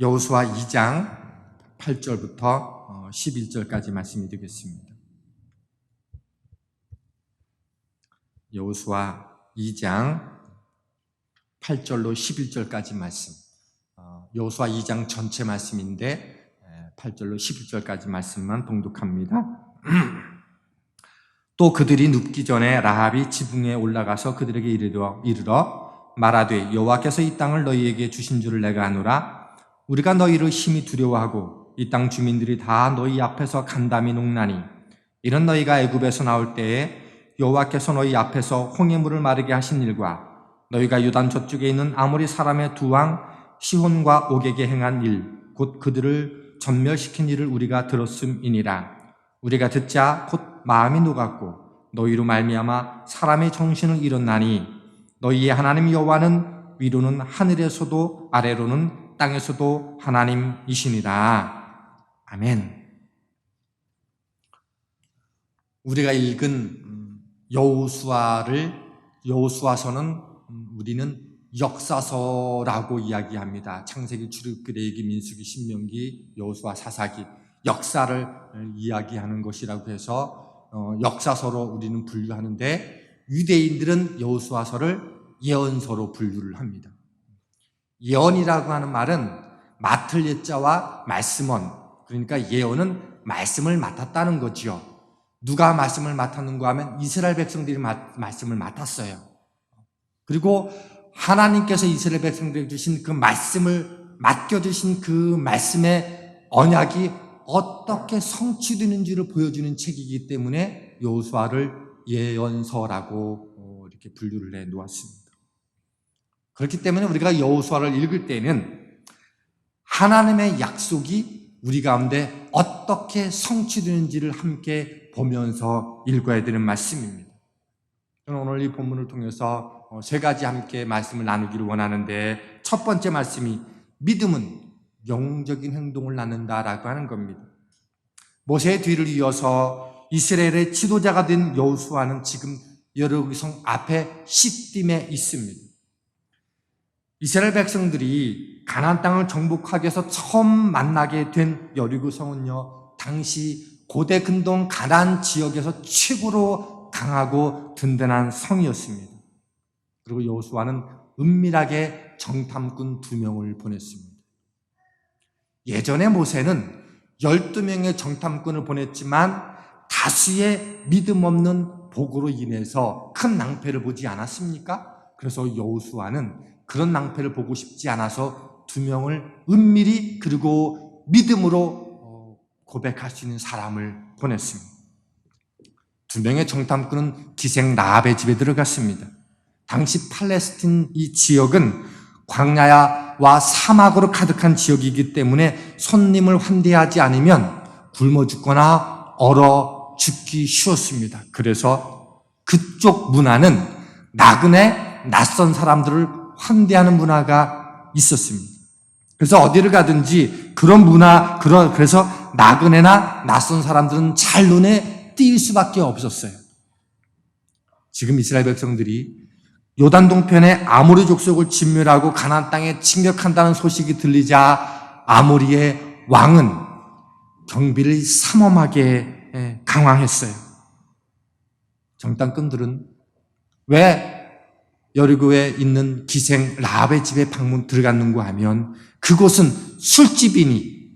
여호수아 2장 8절부터 11절까지 말씀이 되겠습니다. 여호수아 2장 8절로 11절까지 말씀. 여호수아 2장 전체 말씀인데 8절로 11절까지 말씀만 봉독합니다. 또 그들이 눕기 전에 라합이 지붕에 올라가서 그들에게 이르러 말하되 여호와께서 이 땅을 너희에게 주신 줄을 내가 아노라. 우리가 너희를 심히 두려워하고 이 땅 주민들이 다 너희 앞에서 간담이 녹나니 이런 너희가 애굽에서 나올 때에 여호와께서 너희 앞에서 홍해물을 마르게 하신 일과 너희가 요단 저쪽에 있는 아모리 사람의 두 왕 시혼과 옥에게 행한 일 곧 그들을 전멸시킨 일을 우리가 들었음이니라. 우리가 듣자 곧 마음이 녹았고 너희로 말미암아 사람의 정신을 잃었나니 너희의 하나님 여호와는 위로는 하늘에서도 아래로는 땅에서도 하나님이시니라. 아멘. 우리가 읽은 여호수아서는 우리는 역사서라고 이야기합니다. 창세기, 출애굽기, 레위기, 민수기, 신명기, 여호수아, 사사기, 역사를 이야기하는 것이라고 해서 역사서로 우리는 분류하는데 유대인들은 여호수아서를 예언서로 분류를 합니다. 예언이라고 하는 말은 맡을 예자와 말씀원, 그러니까 예언은 말씀을 맡았다는 거지요. 누가 말씀을 맡았는가 하면 이스라엘 백성들이 말씀을 맡았어요. 그리고 하나님께서 이스라엘 백성들에게 주신 그 말씀을 맡겨주신 그 말씀의 언약이 어떻게 성취되는지를 보여주는 책이기 때문에 여호수아를 예언서라고 이렇게 분류를 해 놓았습니다. 그렇기 때문에 우리가 여호수아를 읽을 때는 하나님의 약속이 우리 가운데 어떻게 성취되는지를 함께 보면서 읽어야 되는 말씀입니다. 저는 오늘 이 본문을 통해서 세 가지 함께 말씀을 나누기를 원하는데 첫 번째 말씀이 믿음은 영웅적인 행동을 낳는다라고 하는 겁니다. 모세의 뒤를 이어서 이스라엘의 지도자가 된 여호수아는 지금 여리고성 앞에 시딤에 있습니다. 이스라엘 백성들이 가나안 땅을 정복하기 위해서 처음 만나게 된 여리고성은요, 당시 고대 근동 가나안 지역에서 최고로 강하고 든든한 성이었습니다. 그리고 여호수아는 은밀하게 정탐꾼 2명을 보냈습니다. 예전에 모세는 12명의 정탐꾼을 보냈지만 다수의 믿음 없는 복으로 인해서 큰 낭패를 보지 않았습니까? 그래서 여호수아는 그런 낭패를 보고 싶지 않아서 2명을 은밀히 그리고 믿음으로 고백할 수 있는 사람을 보냈습니다. 2명의 정탐꾼은 기생 라합의 집에 들어갔습니다. 당시 팔레스틴 이 지역은 광야와 사막으로 가득한 지역이기 때문에 손님을 환대하지 않으면 굶어 죽거나 얼어 죽기 쉬웠습니다. 그래서 그쪽 문화는 나그네 낯선 사람들을 환대하는 문화가 있었습니다. 그래서 어디를 가든지 그런 문화, 그래서 나그네나 낯선 사람들은 잘 눈에 띌 수밖에 없었어요. 지금 이스라엘 백성들이 요단 동편의 아모리 족속을 진멸하고 가나안 땅에 침략한다는 소식이 들리자 아모리의 왕은 경비를 삼엄하게 강화했어요. 정탐꾼들은 왜 여리고에 있는 기생 라합의 집에 방문 들어갔는가 하면 그곳은 술집이니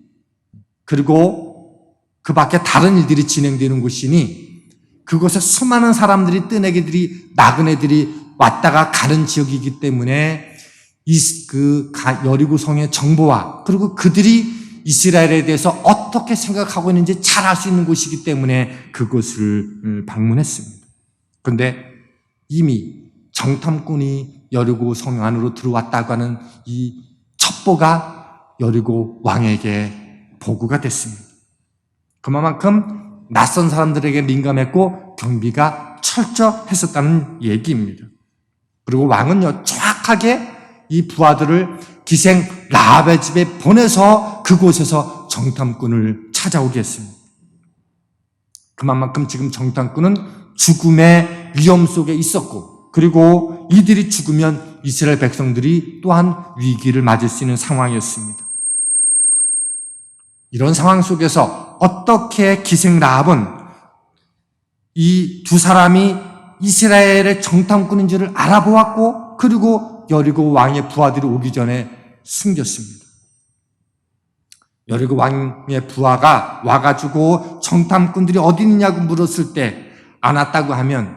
그리고 그 밖에 다른 일들이 진행되는 곳이니 그곳에 수많은 사람들이 뜨내기들이 나그네들이 왔다가 가는 지역이기 때문에 여리고성의 정보와 그리고 그들이 이스라엘에 대해서 어떻게 생각하고 있는지 잘 알 수 있는 곳이기 때문에 그곳을 방문했습니다. 그런데 이미 정탐꾼이 여리고성 안으로 들어왔다고 하는 이 첩보가 여리고 왕에게 보고가 됐습니다. 그만큼 낯선 사람들에게 민감했고 경비가 철저했었다는 얘기입니다. 그리고 왕은요, 정확하게 이 부하들을 기생 라합의 집에 보내서 그곳에서 정탐꾼을 찾아오게 했습니다. 그만큼 지금 정탐꾼은 죽음의 위험 속에 있었고, 그리고 이들이 죽으면 이스라엘 백성들이 또한 위기를 맞을 수 있는 상황이었습니다. 이런 상황 속에서 어떻게 기생 라합은 이 두 사람이 이스라엘의 정탐꾼인지를 알아보았고, 그리고 여리고 왕의 부하들이 오기 전에 숨겼습니다. 여리고 왕의 부하가 와가지고 정탐꾼들이 어디 있느냐고 물었을 때 안 왔다고 하면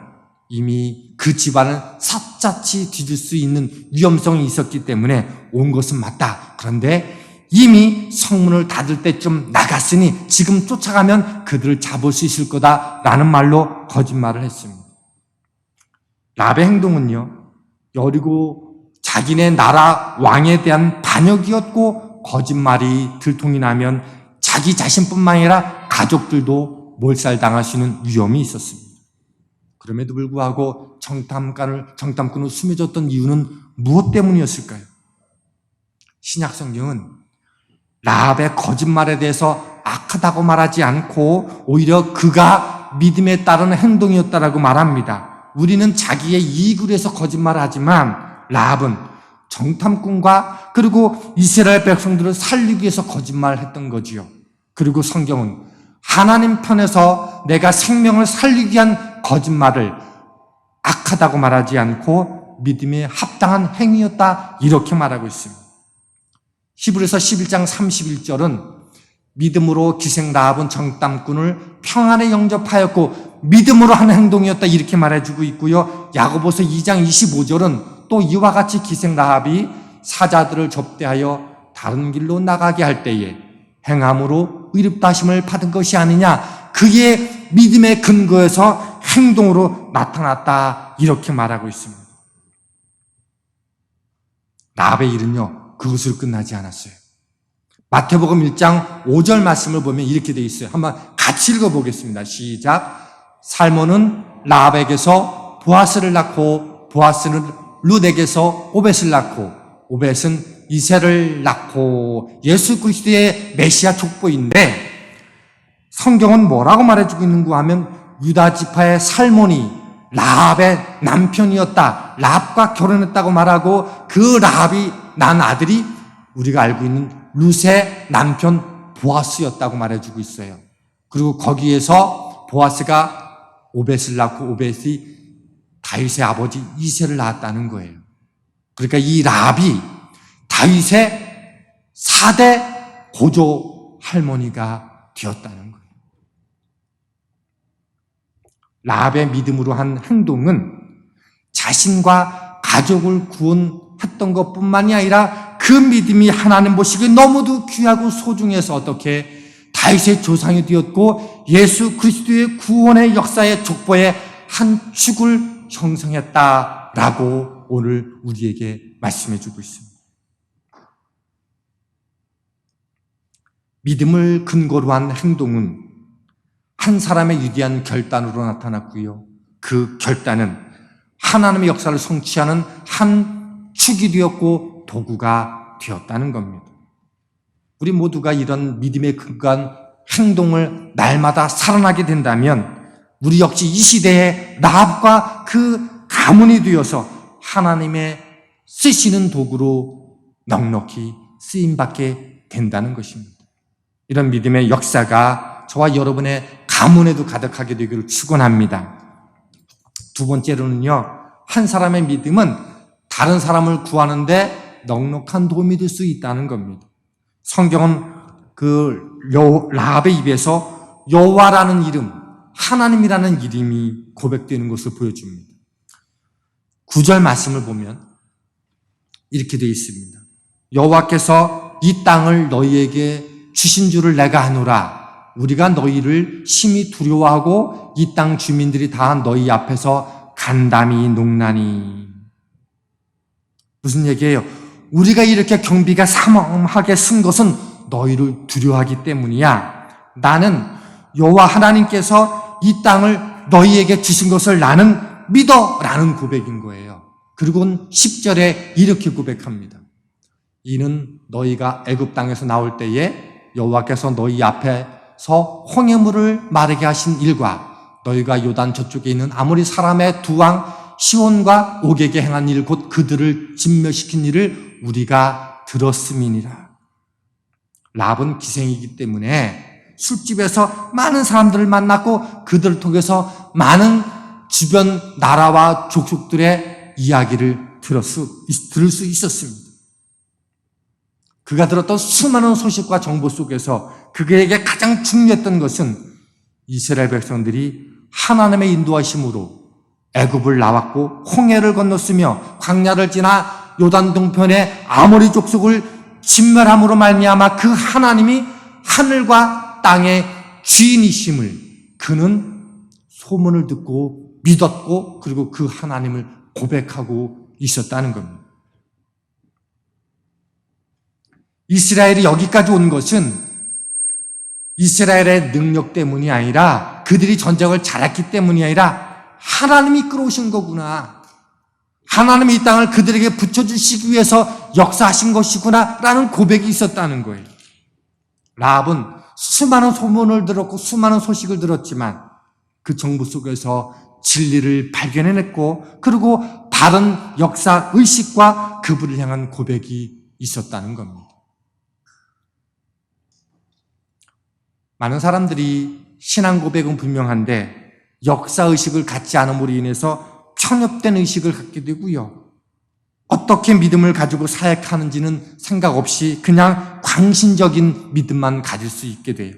이미 그 집안을 샅샅이 뒤질 수 있는 위험성이 있었기 때문에 온 것은 맞다. 그런데 이미 성문을 닫을 때쯤 나갔으니 지금 쫓아가면 그들을 잡을 수 있을 거다라는 말로 거짓말을 했습니다. 라합의 행동은요, 여리고 자기네 나라 왕에 대한 반역이었고, 거짓말이 들통이 나면 자기 자신뿐만 아니라 가족들도 몰살당할 수 있는 위험이 있었습니다. 그럼에도 불구하고 정탐꾼을 숨겨줬던 이유는 무엇 때문이었을까요? 신약 성경은 라합의 거짓말에 대해서 악하다고 말하지 않고 오히려 그가 믿음에 따르는 행동이었다라고 말합니다. 우리는 자기의 이익을 위해서 거짓말을 하지만 라합은 정탐꾼과 그리고 이스라엘 백성들을 살리기 위해서 거짓말을 했던 거지요. 그리고 성경은 하나님 편에서 내가 생명을 살리기 위한 거짓말을 악하다고 말하지 않고 믿음에 합당한 행위였다, 이렇게 말하고 있습니다. 히브리서 11장 31절은 믿음으로 기생 라합은 정탐꾼을 평안에 영접하였고 믿음으로 한 행동이었다, 이렇게 말해주고 있고요. 야고보서 2장 25절은 또 이와 같이 기생 라합이 사자들을 접대하여 다른 길로 나가게 할 때에 행함으로 의롭다심을 받은 것이 아니냐, 그의 믿음의 근거에서 행동으로 나타났다, 이렇게 말하고 있습니다. 라합의 일은요, 그것으로 끝나지 않았어요. 마태복음 1장 5절 말씀을 보면 이렇게 되어 있어요. 한번 같이 읽어보겠습니다. 시작. 살몬은 라합에게서 보아스를 낳고, 보아스는 룻에게서 오벳을 낳고, 오벳은 이새를 낳고, 예수 그리스도의 메시아 족보인데 성경은 뭐라고 말해주고 있는가 하면 유다 지파의 살몬이 라합의 남편이었다, 라합과 결혼했다고 말하고, 그 라합이 낳은 아들이 우리가 알고 있는 룻의 남편 보아스였다고 말해주고 있어요. 그리고 거기에서 보아스가 오벳을 낳고 오벳이 다윗의 아버지 이새를 낳았다는 거예요. 그러니까 이 라합이 다윗의 4대 고조 할머니가 되었다는 거예요. 라합의 믿음으로 한 행동은 자신과 가족을 구원했던 것뿐만이 아니라 그 믿음이 하나님 보시기에 너무도 귀하고 소중해서 어떻게 다윗의 조상이 되었고 예수 그리스도의 구원의 역사의 족보의 한 축을 형성했다라고 오늘 우리에게 말씀해 주고 있습니다. 믿음을 근거로 한 행동은 한 사람의 위대한 결단으로 나타났고요. 그 결단은 하나님의 역사를 성취하는 한 축이 되었고 도구가 되었다는 겁니다. 우리 모두가 이런 믿음에 근거한 행동을 날마다 살아나게 된다면 우리 역시 이 시대에 라합과 그 가문이 되어서 하나님의 쓰시는 도구로 넉넉히 쓰임받게 된다는 것입니다. 이런 믿음의 역사가 저와 여러분의 가문에도 가득하게 되기를 축원합니다. 두 번째로는요, 한 사람의 믿음은 다른 사람을 구하는데 넉넉한 도움이 될 수 있다는 겁니다. 성경은 그 라합의 입에서 여호와라는 이름, 하나님이라는 이름이 고백되는 것을 보여줍니다. 9절 말씀을 보면 이렇게 되어 있습니다. 여호와께서 이 땅을 너희에게 주신 줄을 내가 아노라. 우리가 너희를 심히 두려워하고 이 땅 주민들이 다 너희 앞에서 간담이 녹나니. 무슨 얘기예요? 우리가 이렇게 경비가 삼엄하게 쓴 것은 너희를 두려워하기 때문이야. 나는 여호와 하나님께서 이 땅을 너희에게 주신 것을 나는 믿어 라는 고백인 거예요. 그리고 10절에 이렇게 고백합니다. 이는 너희가 애굽 땅에서 나올 때에 여호와께서 너희 앞에서 홍해물을 마르게 하신 일과 너희가 요단 저쪽에 있는 아모리 사람의 두 왕 시온과 옥에게 행한 일 곧 그들을 진멸시킨 일을 우리가 들었음이니라. 라합은 기생이기 때문에 술집에서 많은 사람들을 만났고 그들을 통해서 많은 주변 나라와 족속들의 이야기를 들을 수 있었습니다. 그가 들었던 수많은 소식과 정보 속에서 그에게 가장 중요했던 것은 이스라엘 백성들이 하나님의 인도하심으로 애굽을 나왔고 홍해를 건넜으며 광야를 지나 요단 동편의 아모리 족속을 진멸함으로 말미암아 그 하나님이 하늘과 땅의 주인이심을 그는 소문을 듣고 믿었고 그리고 그 하나님을 고백하고 있었다는 겁니다. 이스라엘이 여기까지 온 것은 이스라엘의 능력 때문이 아니라 그들이 전쟁을 잘했기 때문이 아니라 하나님이 끌어오신 거구나. 하나님이 이 땅을 그들에게 붙여주시기 위해서 역사하신 것이구나 라는 고백이 있었다는 거예요. 라합은 수많은 소문을 들었고 수많은 소식을 들었지만 그 정보 속에서 진리를 발견해냈고 그리고 바른 역사 의식과 그분을 향한 고백이 있었다는 겁니다. 많은 사람들이 신앙 고백은 분명한데 역사 의식을 갖지 않음으로 인해서 편협된 의식을 갖게 되고요. 어떻게 믿음을 가지고 사역하는지는 생각 없이 그냥 광신적인 믿음만 가질 수 있게 돼요.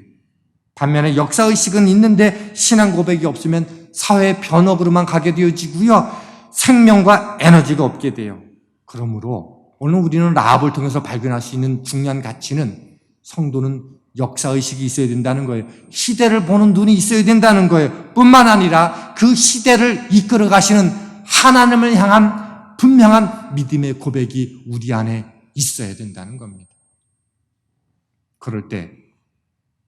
반면에 역사 의식은 있는데 신앙 고백이 없으면 사회 변혁으로만 가게 되어지고요. 생명과 에너지가 없게 돼요. 그러므로 오늘 우리는 라합을 통해서 발견할 수 있는 중요한 가치는 성도는 역사의식이 있어야 된다는 거예요. 시대를 보는 눈이 있어야 된다는 거예요. 뿐만 아니라 그 시대를 이끌어 가시는 하나님을 향한 분명한 믿음의 고백이 우리 안에 있어야 된다는 겁니다. 그럴 때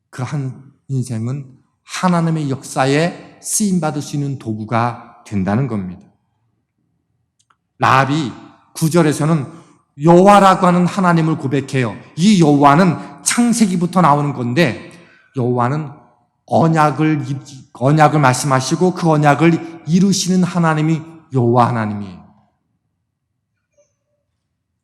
그 한 인생은 하나님의 역사에 쓰임받을 수 있는 도구가 된다는 겁니다. 라합이 9절에서는 여호와라고 하는 하나님을 고백해요. 이 여호와는 창세기부터 나오는 건데 여호와는 언약을 말씀하시고 그 언약을 이루시는 하나님이 여호와 하나님이에요.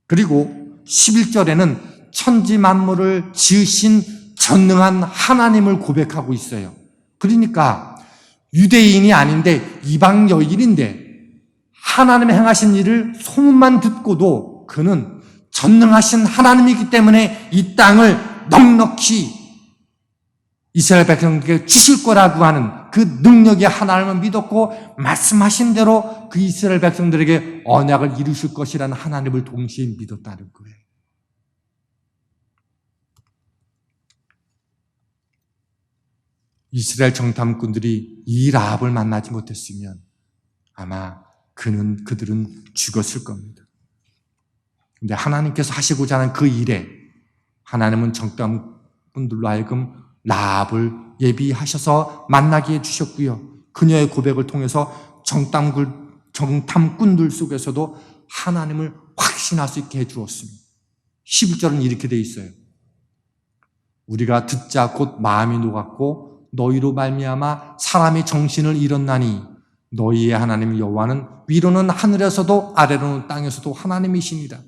그리고 11절에는 천지 만물을 지으신 전능한 하나님을 고백하고 있어요. 그러니까 유대인이 아닌데 이방 여인인데 하나님의 행하신 일을 소문만 듣고도 그는 전능하신 하나님이기 때문에 이 땅을 넉넉히 이스라엘 백성에게 주실 거라고 하는 그 능력의 하나님을 믿었고 말씀하신 대로 그 이스라엘 백성들에게 언약을 이루실 것이라는 하나님을 동시에 믿었다는 거예요. 이스라엘 정탐꾼들이 이 라합을 만나지 못했으면 아마 그들은 죽었을 겁니다. 그런데 하나님께서 하시고자 하는 그 일에 하나님은 정탐꾼들로 하여금 라합을 예비하셔서 만나게 해주셨고요. 그녀의 고백을 통해서 정탐꾼들 속에서도 하나님을 확신할 수 있게 해주었습니다. 11절은 이렇게 돼 있어요. 우리가 듣자 곧 마음이 녹았고 너희로 말미암아 사람이 정신을 잃었나니 너희의 하나님 여호와는 위로는 하늘에서도 아래로는 땅에서도 하나님이시니라.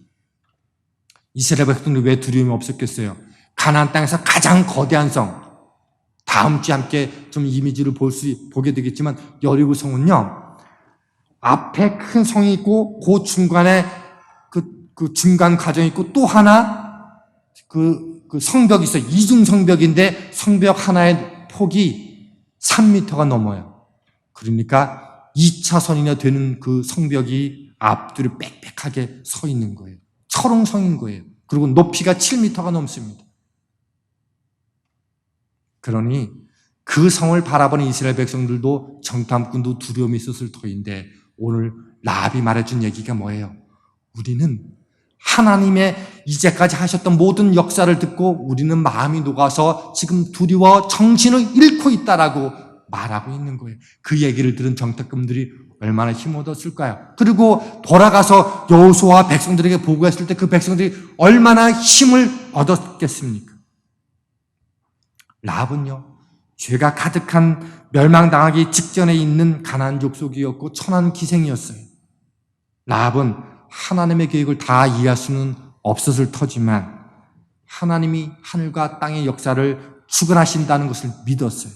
이스라엘 백성들이 왜 두려움이 없었겠어요? 가나안 땅에서 가장 거대한 성, 다음 주에 함께 좀 이미지를 보게 되겠지만 여리고성은요, 앞에 큰 성이 있고 그 중간에 그 중간 과정이 있고 또 하나 그 성벽이 있어요. 이중 성벽인데 성벽 하나의 폭이 3m가 넘어요. 그러니까 2차선이나 되는 그 성벽이 앞뒤로 빽빽하게 서 있는 거예요. 철옹성인 거예요. 그리고 높이가 7m가 넘습니다. 그러니 그 성을 바라보는 이스라엘 백성들도 정탐꾼도 두려움이 있었을 터인데 오늘 라합이 말해준 얘기가 뭐예요? 우리는 하나님의 이제까지 하셨던 모든 역사를 듣고 우리는 마음이 녹아서 지금 두려워 정신을 잃고 있다라고 말하고 있는 거예요. 그 얘기를 들은 정탐꾼들이 얼마나 힘 얻었을까요? 그리고 돌아가서 여호수아와 백성들에게 보고했을 때 그 백성들이 얼마나 힘을 얻었겠습니까? 라합은요, 죄가 가득한 멸망당하기 직전에 있는 가나안 족속이었고 천한 기생이었어요. 라합은 하나님의 계획을 다 이해할 수는 없었을 터지만 하나님이 하늘과 땅의 역사를 주관하신다는 것을 믿었어요.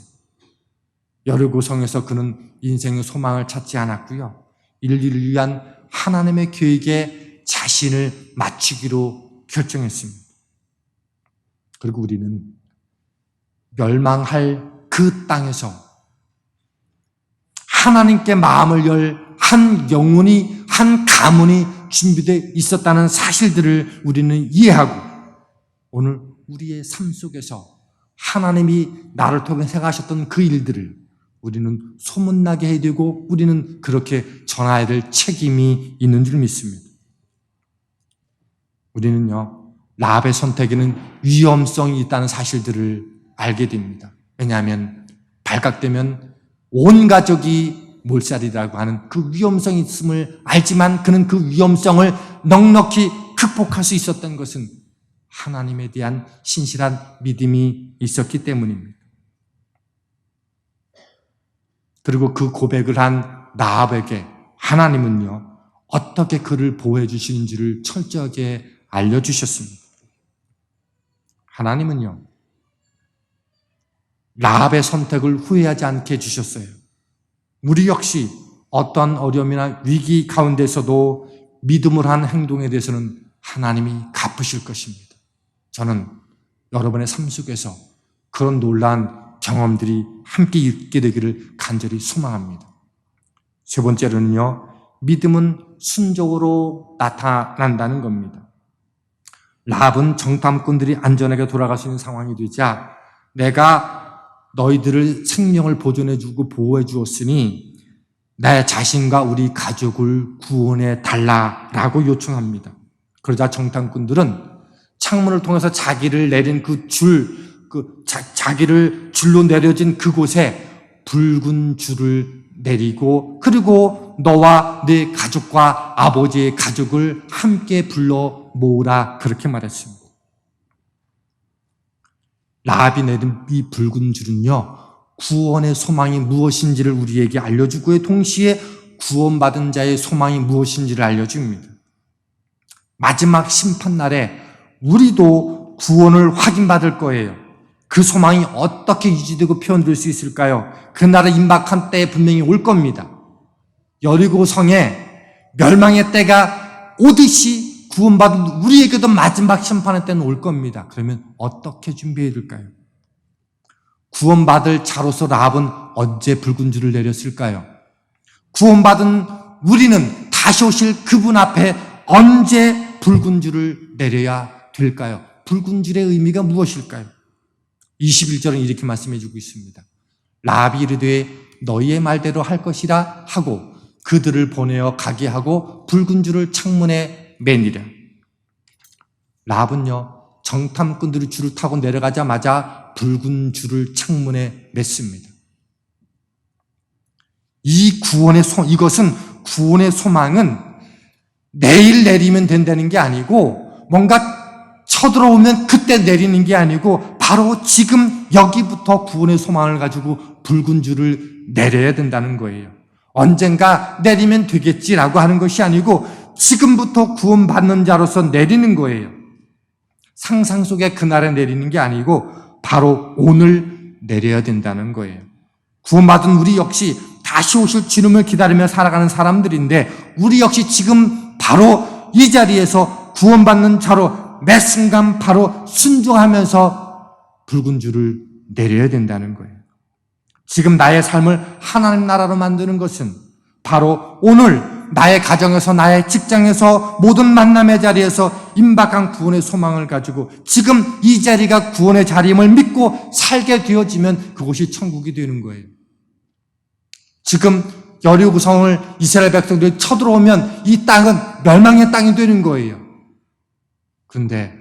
여리고성에서 그는 인생의 소망을 찾지 않았고요. 인류를 위한 하나님의 계획에 자신을 맞추기로 결정했습니다. 그리고 우리는 멸망할 그 땅에서 하나님께 마음을 열 한 영혼이, 한 가문이 준비되어 있었다는 사실들을 우리는 이해하고 오늘 우리의 삶 속에서 하나님이 나를 통해 행하셨던 그 일들을 우리는 소문나게 해야 되고 우리는 그렇게 전해야 될 책임이 있는 줄 믿습니다. 우리는요, 라합의 선택에는 위험성이 있다는 사실들을 알게 됩니다. 왜냐하면 발각되면 온 가족이 몰살이라고 하는 그 위험성이 있음을 알지만 그는 그 위험성을 넉넉히 극복할 수 있었던 것은 하나님에 대한 신실한 믿음이 있었기 때문입니다. 그리고 그 고백을 한 라합에게 하나님은요, 어떻게 그를 보호해 주시는지를 철저하게 알려주셨습니다. 하나님은요, 라합의 선택을 후회하지 않게 해주셨어요. 우리 역시 어떤 어려움이나 위기 가운데서도 믿음으로 한 행동에 대해서는 하나님이 갚으실 것입니다. 저는 여러분의 삶 속에서 그런 놀라운 경험들이 함께 있게 되기를 간절히 소망합니다. 세 번째로는요, 믿음은 순종으로 나타난다는 겁니다. 라합은 정탐꾼들이 안전하게 돌아갈 수 있는 상황이 되자 내가 너희들을 생명을 보존해주고 보호해 주었으니 내 자신과 우리 가족을 구원해 달라라고 요청합니다. 그러자 정탐꾼들은 창문을 통해서 자기를 내린 자기를 줄로 내려진 그곳에 붉은 줄을 내리고 그리고 너와 네 가족과 아버지의 가족을 함께 불러 모으라 그렇게 말했습니다. 라합이 내린 이 붉은 줄은요, 구원의 소망이 무엇인지를 우리에게 알려주고 동시에 구원받은 자의 소망이 무엇인지를 알려줍니다. 마지막 심판날에 우리도 구원을 확인받을 거예요. 그 소망이 어떻게 유지되고 표현될 수 있을까요? 그날의 임박한 때에 분명히 올 겁니다. 여리고성에 멸망의 때가 오듯이 구원받은 우리에게도 마지막 심판의 때는 올 겁니다. 그러면 어떻게 준비해야 될까요? 구원받을 자로서 라합은 언제 붉은 줄을 내렸을까요? 구원받은 우리는 다시 오실 그분 앞에 언제 붉은 줄을 내려야 될까요? 붉은 줄의 의미가 무엇일까요? 21절은 이렇게 말씀해 주고 있습니다. 라합이 이르되 너희의 말대로 할 것이라 하고 그들을 보내어 가게 하고 붉은 줄을 창문에 매니라. 라합은요, 정탐꾼들이 줄을 타고 내려가자마자 붉은 줄을 창문에 맸습니다. 이것은 구원의 소망은 내일 내리면 된다는 게 아니고 뭔가 쳐들어오면 그때 내리는 게 아니고 바로 지금 여기부터 구원의 소망을 가지고 붉은 줄을 내려야 된다는 거예요. 언젠가 내리면 되겠지라고 하는 것이 아니고 지금부터 구원받는 자로서 내리는 거예요. 상상 속에 그날에 내리는 게 아니고 바로 오늘 내려야 된다는 거예요. 구원받은 우리 역시 다시 오실 주님을 기다리며 살아가는 사람들인데 우리 역시 지금 바로 이 자리에서 구원받는 자로 매 순간 바로 순종하면서 붉은 줄을 내려야 된다는 거예요. 지금 나의 삶을 하나님 나라로 만드는 것은 바로 오늘 나의 가정에서 나의 직장에서 모든 만남의 자리에서 임박한 구원의 소망을 가지고 지금 이 자리가 구원의 자리임을 믿고 살게 되어지면 그곳이 천국이 되는 거예요. 지금 여리고성을 이스라엘 백성들이 쳐들어오면 이 땅은 멸망의 땅이 되는 거예요. 그런데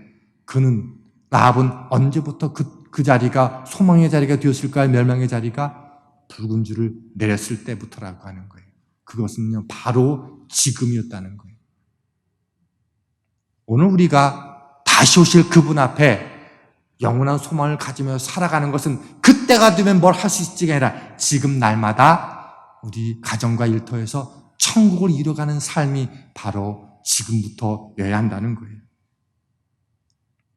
라합은 언제부터 그 자리가 소망의 자리가 되었을까요? 멸망의 자리가 붉은 줄을 내렸을 때부터라고 하는 거예요. 그것은요, 바로 지금이었다는 거예요. 오늘 우리가 다시 오실 그분 앞에 영원한 소망을 가지며 살아가는 것은 그때가 되면 뭘 할 수 있지가 아니라 지금 날마다 우리 가정과 일터에서 천국을 이뤄가는 삶이 바로 지금부터여야 한다는 거예요.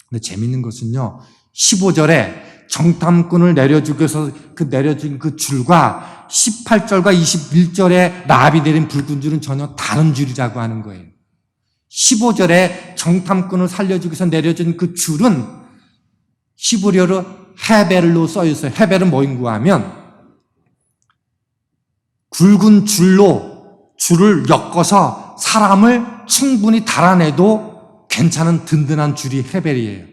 근데 재밌는 것은요, 15절에 정탐꾼을 내려주기 위해서 내려준 그 줄과 18절과 21절에 라합이 내린 붉은 줄은 전혀 다른 줄이라고 하는 거예요. 15절에 정탐꾼을 살려주기 위해서 내려준 그 줄은 히브리어로 헤벨로 써 있어요. 헤벨은 뭐인가 하면 굵은 줄을 엮어서 사람을 충분히 달아내도 괜찮은 든든한 줄이 헤벨이에요.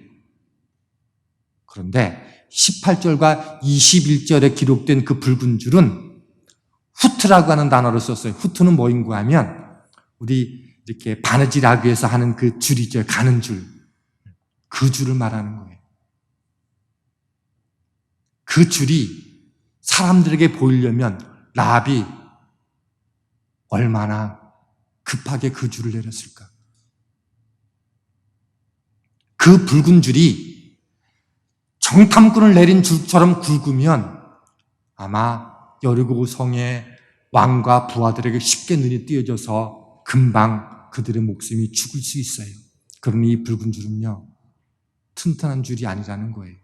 그런데 18절과 21절에 기록된 그 붉은 줄은 후트라고 하는 단어를 썼어요. 후트는 뭐인가 하면 우리 이렇게 바느질하기 위해서 하는 그 줄이죠. 가는 줄. 그 줄을 말하는 거예요. 그 줄이 사람들에게 보이려면 라합이 얼마나 급하게 그 줄을 내렸을까? 그 붉은 줄이 정탐꾼을 내린 줄처럼 굵으면 아마 여리고 성의 왕과 부하들에게 쉽게 눈이 띄어져서 금방 그들의 목숨이 죽을 수 있어요. 그러니 이 붉은 줄은요, 튼튼한 줄이 아니라는 거예요.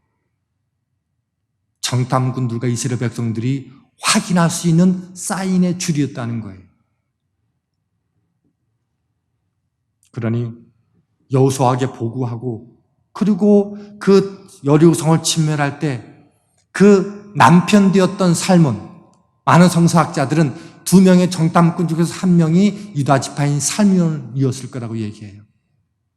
정탐꾼들과 이스라엘 백성들이 확인할 수 있는 사인의 줄이었다는 거예요. 그러니 여호수아에게 보고하고, 그리고 그 여리고성을 침멸할 때 그 남편 되었던 살몬, 많은 성서학자들은 2명의 정탐꾼 중에서 1명이 유다 지파인 살몬이었을 거라고 얘기해요.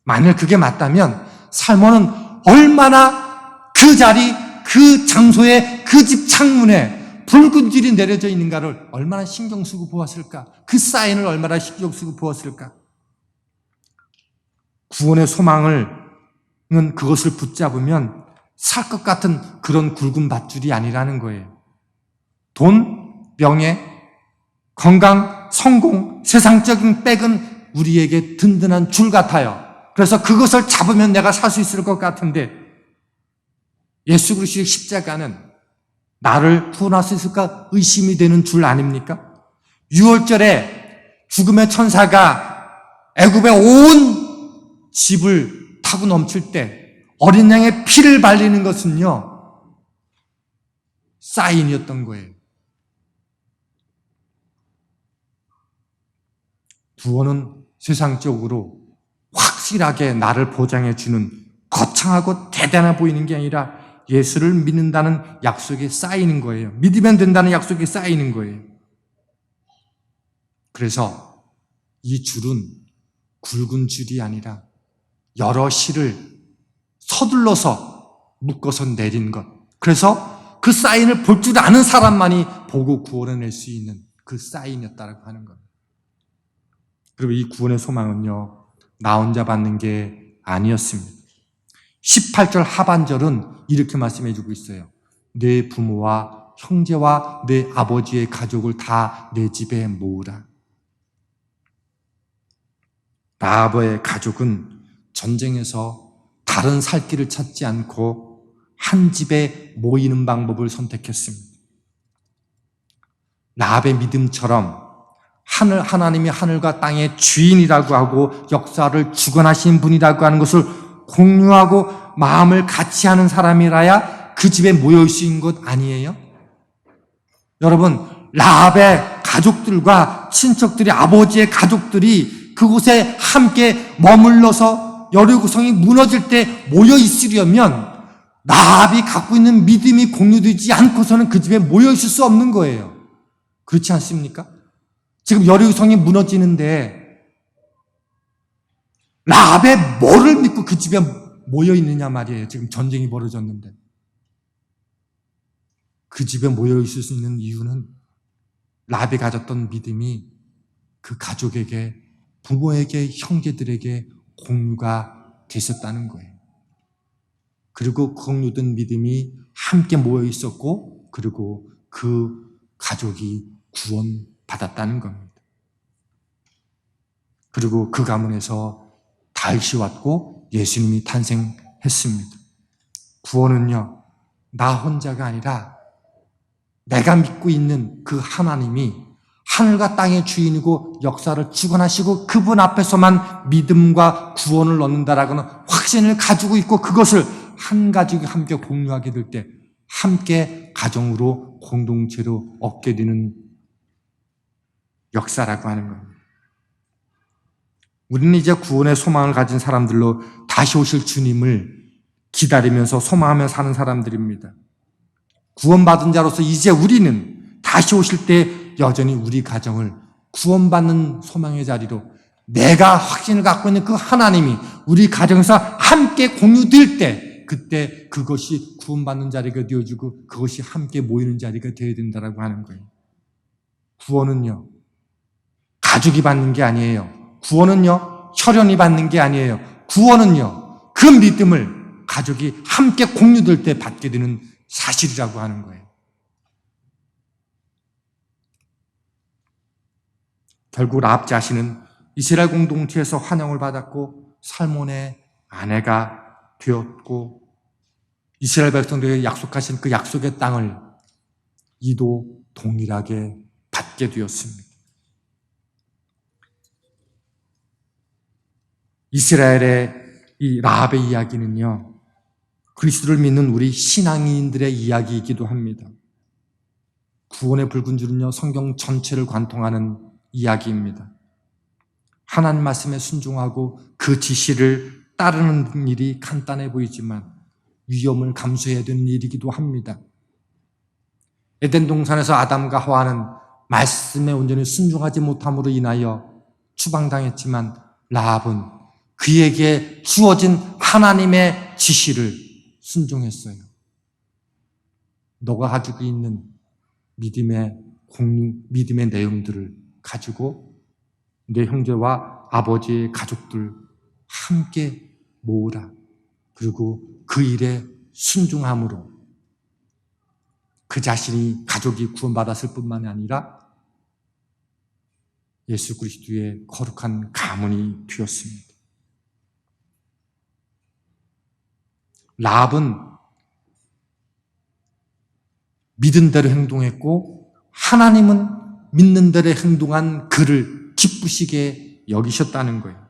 만일 그게 맞다면 살몬은 얼마나 그 자리, 그 장소에, 그 집 창문에 붉은 줄이 내려져 있는가를 얼마나 신경 쓰고 보았을까? 그 사인을 얼마나 신경 쓰고 보았을까? 구원의 소망은 그것을 붙잡으면 살 것 같은 그런 굵은 밧줄이 아니라는 거예요. 돈, 명예, 건강, 성공, 세상적인 백은 우리에게 든든한 줄 같아요. 그래서 그것을 잡으면 내가 살 수 있을 것 같은데 예수 그리스도의 십자가는 나를 구원할 수 있을까 의심이 되는 줄 아닙니까? 6월절에 죽음의 천사가 애굽의 온 집을 타고 넘칠 때 어린 양의 피를 발리는 것은요, 사인이었던 거예요. 구원은 세상적으로 확실하게 나를 보장해 주는 거창하고 대단해 보이는 게 아니라 예수를 믿는다는 약속에 쌓이는 거예요. 믿으면 된다는 약속에 쌓이는 거예요. 그래서 이 줄은 굵은 줄이 아니라 여러 실을 서둘러서 묶어서 내린 것. 그래서 그 사인을 볼 줄 아는 사람만이 보고 구원해낼 수 있는 그 사인이었다고 하는 겁니다. 그리고 이 구원의 소망은요, 나 혼자 받는 게 아니었습니다. 18절 하반절은 이렇게 말씀해주고 있어요. 내 부모와 형제와 내 아버지의 가족을 다 내 집에 모으라. 라합의 가족은 전쟁에서 다른 살 길을 찾지 않고 한 집에 모이는 방법을 선택했습니다. 라합의 믿음처럼 하나님이 하늘과 땅의 주인이라고 하고 역사를 주관하신 분이라고 하는 것을 공유하고 마음을 같이 하는 사람이라야 그 집에 모여 있을 수 있는 것 아니에요? 여러분, 라합의 가족들과 친척들이, 아버지의 가족들이 그곳에 함께 머물러서 여리고성이 무너질 때 모여 있으려면 라합이 갖고 있는 믿음이 공유되지 않고서는 그 집에 모여 있을 수 없는 거예요. 그렇지 않습니까? 지금 여리고성이 무너지는데 라합의 뭐를 믿고 그 집에 모여 있느냐 말이에요. 지금 전쟁이 벌어졌는데. 그 집에 모여 있을 수 있는 이유는 라합이 가졌던 믿음이 그 가족에게, 부모에게, 형제들에게 공유가 됐었다는 거예요. 그리고 공유된 믿음이 함께 모여 있었고, 그리고 그 가족이 구원받았다는 겁니다. 그리고 그 가문에서 다윗이 왔고 예수님이 탄생했습니다. 구원은요, 나 혼자가 아니라 내가 믿고 있는 그 하나님이 하늘과 땅의 주인이고 역사를 주관하시고 그분 앞에서만 믿음과 구원을 얻는다라고는 확신을 가지고 있고 그것을 한 가족이 함께 공유하게 될 때 함께 가정으로 공동체로 얻게 되는 역사라고 하는 겁니다. 우리는 이제 구원의 소망을 가진 사람들로 다시 오실 주님을 기다리면서 소망하며 사는 사람들입니다. 구원받은 자로서 이제 우리는 다시 오실 때 여전히 우리 가정을 구원받는 소망의 자리로 내가 확신을 갖고 있는 그 하나님이 우리 가정에서 함께 공유될 때 그때 그것이 구원받는 자리가 되어주고 그것이 함께 모이는 자리가 되어야 된다고 하는 거예요. 구원은요, 가족이 받는 게 아니에요. 구원은요, 혈연이 받는 게 아니에요. 구원은요, 그 믿음을 가족이 함께 공유될 때 받게 되는 사실이라고 하는 거예요. 결국 라합 자신은 이스라엘 공동체에서 환영을 받았고 살몬의 아내가 되었고 이스라엘 백성들에게 약속하신 그 약속의 땅을 이도 동일하게 받게 되었습니다. 이스라엘의 이 라합의 이야기는요, 그리스도를 믿는 우리 신앙인들의 이야기이기도 합니다. 구원의 붉은 줄은요, 성경 전체를 관통하는 이야기입니다. 하나님 말씀에 순종하고 그 지시를 따르는 일이 간단해 보이지만 위험을 감수해야 되는 일이기도 합니다. 에덴 동산에서 아담과 하와는 말씀에 온전히 순종하지 못함으로 인하여 추방당했지만 라합은 그에게 주어진 하나님의 지시를 순종했어요. 너가 가지고 있는 믿음의 내용들을 가지고 내 형제와 아버지의 가족들 함께 모으라. 그리고 그 일에 순종함으로 그 자신이 가족이 구원받았을 뿐만 아니라 예수 그리스도의 거룩한 가문이 되었습니다. 라합은 믿은 대로 행동했고 하나님은 믿는 대로 행동한 그를 기쁘시게 여기셨다는 거예요.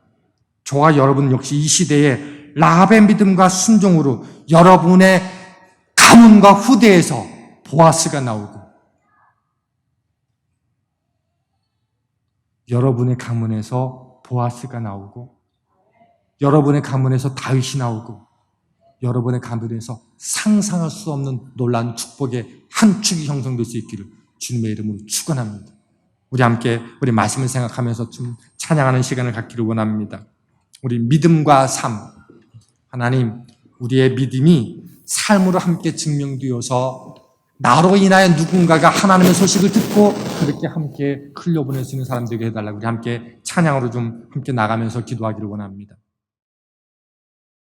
저와 여러분 역시 이 시대에 라합의 믿음과 순종으로 여러분의 가문과 후대에서 보아스가 나오고 여러분의 가문에서 보아스가 나오고 여러분의 가문에서 다윗이 나오고 여러분의 가문에서 상상할 수 없는 놀라운 축복의 한 축이 형성될 수 있기를 주님의 이름으로 축원합니다. 우리 함께 우리 말씀을 생각하면서 좀 찬양하는 시간을 갖기를 원합니다. 우리 믿음과 삶, 하나님 우리의 믿음이 삶으로 함께 증명되어서 나로 인하여 누군가가 하나님의 소식을 듣고 그렇게 함께 흘려보낼 수 있는 사람들에게 해달라고 우리 함께 찬양으로 좀 함께 나가면서 기도하기를 원합니다.